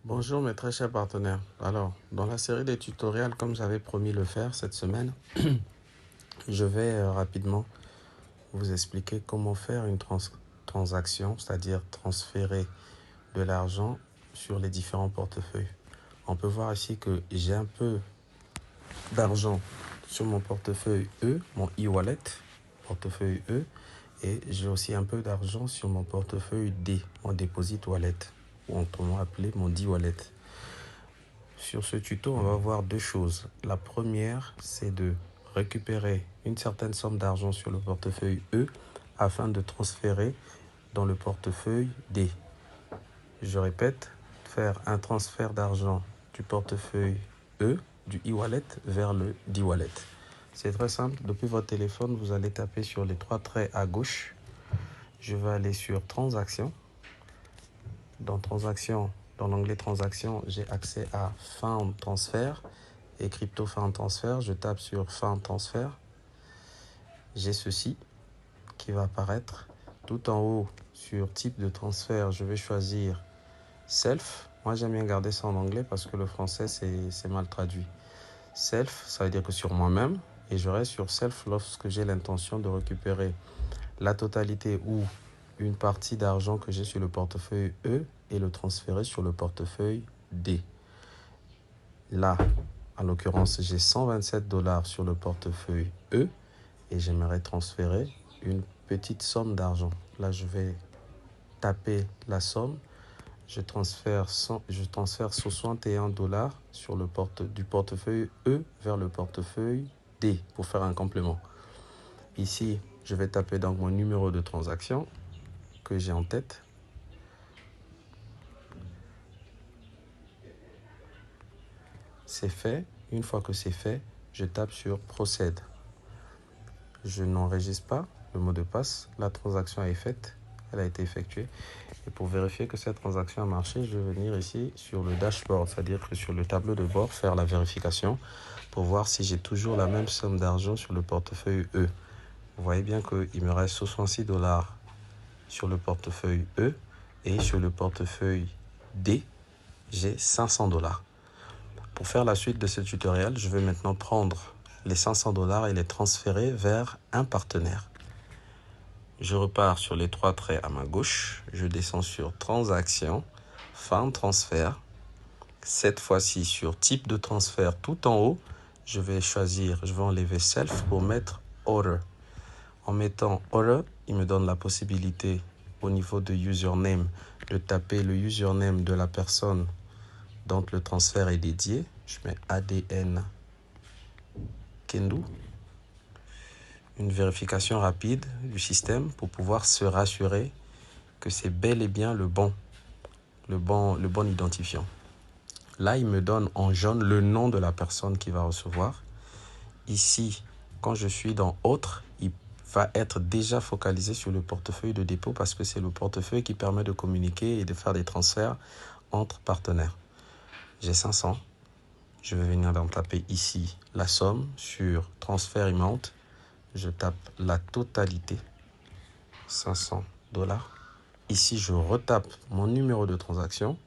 Bonjour mes très chers partenaires. Alors, dans la série des tutoriels, comme j'avais promis le faire cette semaine, je vais rapidement vous expliquer comment faire une transaction, c'est-à-dire transférer de l'argent sur les différents portefeuilles. On peut voir ici que j'ai un peu d'argent sur mon portefeuille E, mon e-wallet, portefeuille E, et j'ai aussi un peu d'argent sur mon portefeuille D, mon deposit wallet, ou autrement appelé mon D-wallet. Sur ce tuto, on va voir deux choses. La première, c'est de récupérer une certaine somme d'argent sur le portefeuille E afin de transférer dans le portefeuille D. Je répète, faire un transfert d'argent du portefeuille E, du e-wallet, vers le D-wallet. C'est très simple. Depuis votre téléphone, vous allez taper sur les trois traits à gauche. Je vais aller sur Transactions. Dans Transactions, dans l'onglet Transactions, j'ai accès à Found Transfer et Crypto Found Transfer. Je tape sur Found Transfer. J'ai ceci qui va apparaître. Tout en haut, sur Type de transfert, je vais choisir Self. Moi, j'aime bien garder ça en anglais parce que le français, c'est mal traduit. Self, ça veut dire que sur moi-même. Et je reste sur Self lorsque j'ai l'intention de récupérer la totalité ou une partie d'argent que j'ai sur le portefeuille E et le transférer sur le portefeuille D. Là, en l'occurrence, j'ai 127 $ sur le portefeuille E et j'aimerais transférer une petite somme d'argent. Là, je vais taper la somme. Je transfère 61 $ sur du portefeuille E vers le portefeuille D pour faire un complément. Ici, je vais taper donc mon numéro de transaction que j'ai en tête. C'est fait. Une fois que c'est fait, je tape sur Procède. Je n'enregistre pas le mot de passe. La transaction est faite. Elle a été effectuée. Et pour vérifier que cette transaction a marché, je vais venir ici sur le dashboard, c'est-à-dire que sur le tableau de bord, faire la vérification pour voir si j'ai toujours la même somme d'argent sur le portefeuille E. Vous voyez bien qu'il me reste 66 $ sur le portefeuille E et sur le portefeuille D, j'ai 500 $. Pour faire la suite de ce tutoriel, je vais maintenant prendre les 500 $ et les transférer vers un partenaire. Je repars sur les trois traits à ma gauche. Je descends sur Transactions, Found Transfer. Cette fois-ci sur Type de transfert tout en haut, je vais enlever Self pour mettre Order. En mettant Order, il me donne la possibilité au niveau de Username de taper le username de la personne dont le transfert est dédié. Je mets ADN Kendu. Une vérification rapide du système pour pouvoir se rassurer que c'est bel et bien le bon identifiant. Là, il me donne en jaune le nom de la personne qui va recevoir. Ici, quand je suis dans Autre, il va être déjà focalisé sur le portefeuille de dépôt parce que c'est le portefeuille qui permet de communiquer et de faire des transferts entre partenaires. J'ai 500. Je vais venir donc taper ici la somme sur Transfer Amount. Je tape la totalité, 500 $. Ici, je retape mon numéro de transaction.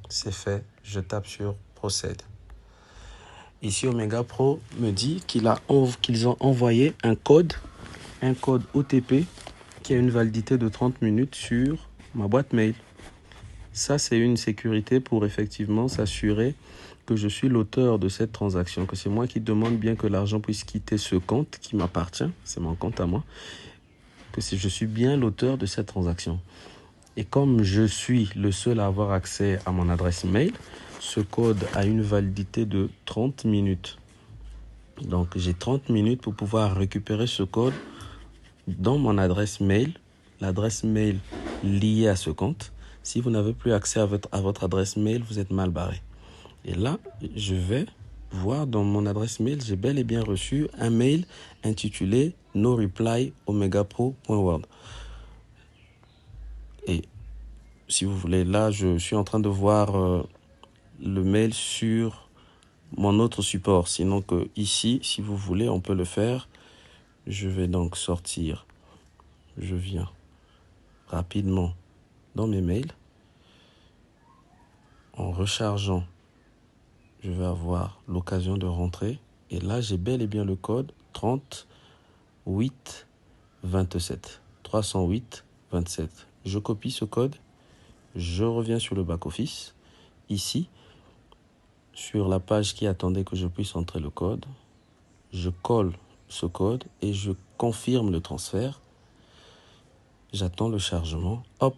C'est fait, je tape sur Procède. Ici, Omega Pro me dit qu'ils ont envoyé un code OTP qui a une validité de 30 minutes sur ma boîte mail. Ça, c'est une sécurité pour effectivement s'assurer que je suis l'auteur de cette transaction, que c'est moi qui demande bien que l'argent puisse quitter ce compte qui m'appartient, c'est mon compte à moi, que je suis bien l'auteur de cette transaction. Et comme je suis le seul à avoir accès à mon adresse mail, ce code a une validité de 30 minutes. Donc, j'ai 30 minutes pour pouvoir récupérer ce code dans mon adresse mail, l'adresse mail liée à ce compte. Si vous n'avez plus accès à votre adresse mail, vous êtes mal barré. Et là, je vais voir dans mon adresse mail, j'ai bel et bien reçu un mail intitulé No reply omegapro.world. Et si vous voulez, là, je suis en train de voir le mail sur mon autre support. Sinon que ici, si vous voulez, on peut le faire. Je vais donc sortir je viens rapidement dans mes mails. En rechargeant, je vais avoir l'occasion de rentrer. Et là, j'ai bel et bien le code 3827. 308-27. Je copie ce code. Je reviens sur le back-office. Ici, sur la page qui attendait que je puisse entrer le code, je colle ce code et je confirme le transfert. J'attends le chargement. Hop,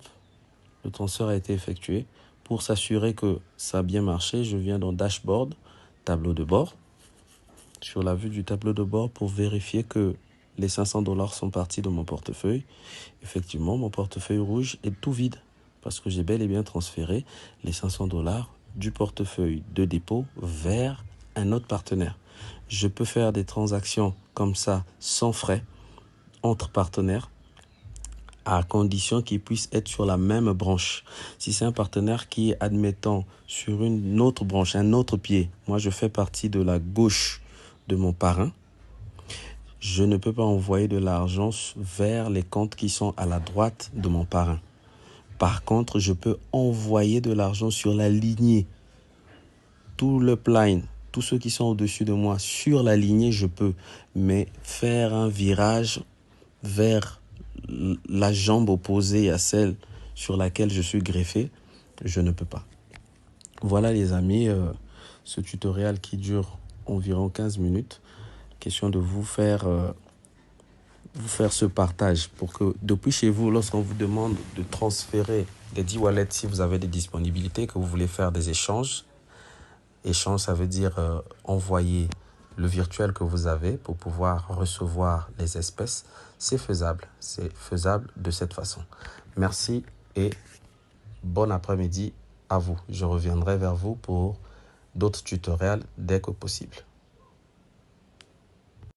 le transfert a été effectué. Pour s'assurer que ça a bien marché, je viens dans Dashboard, tableau de bord. Sur la vue du tableau de bord pour vérifier que les 500 $ sont partis de mon portefeuille. Effectivement, mon portefeuille rouge est tout vide parce que j'ai bel et bien transféré les 500 $ du portefeuille de dépôt vers un autre partenaire. Je peux faire des transactions comme ça sans frais entre partenaires à condition qu'ils puissent être sur la même branche. Si c'est un partenaire qui est, admettant, sur une autre branche, un autre pied, moi je fais partie de la gauche de mon parrain, je ne peux pas envoyer de l'argent vers les comptes qui sont à la droite de mon parrain. Par contre, je peux envoyer de l'argent sur la lignée. Tout le line, tous ceux qui sont au-dessus de moi, sur la lignée, je peux. Mais faire un virage vers la jambe opposée à celle sur laquelle je suis greffé, je ne peux pas. Voilà les amis, ce tutoriel qui dure environ 15 minutes. Question de vous faire ce partage pour que depuis chez vous, lorsqu'on vous demande de transférer des D-Wallets, si vous avez des disponibilités, que vous voulez faire des échanges. Échange, ça veut dire envoyer le virtuel que vous avez pour pouvoir recevoir les espèces. C'est faisable de cette façon. Merci et bon après-midi à vous. Je reviendrai vers vous pour d'autres tutoriels dès que possible.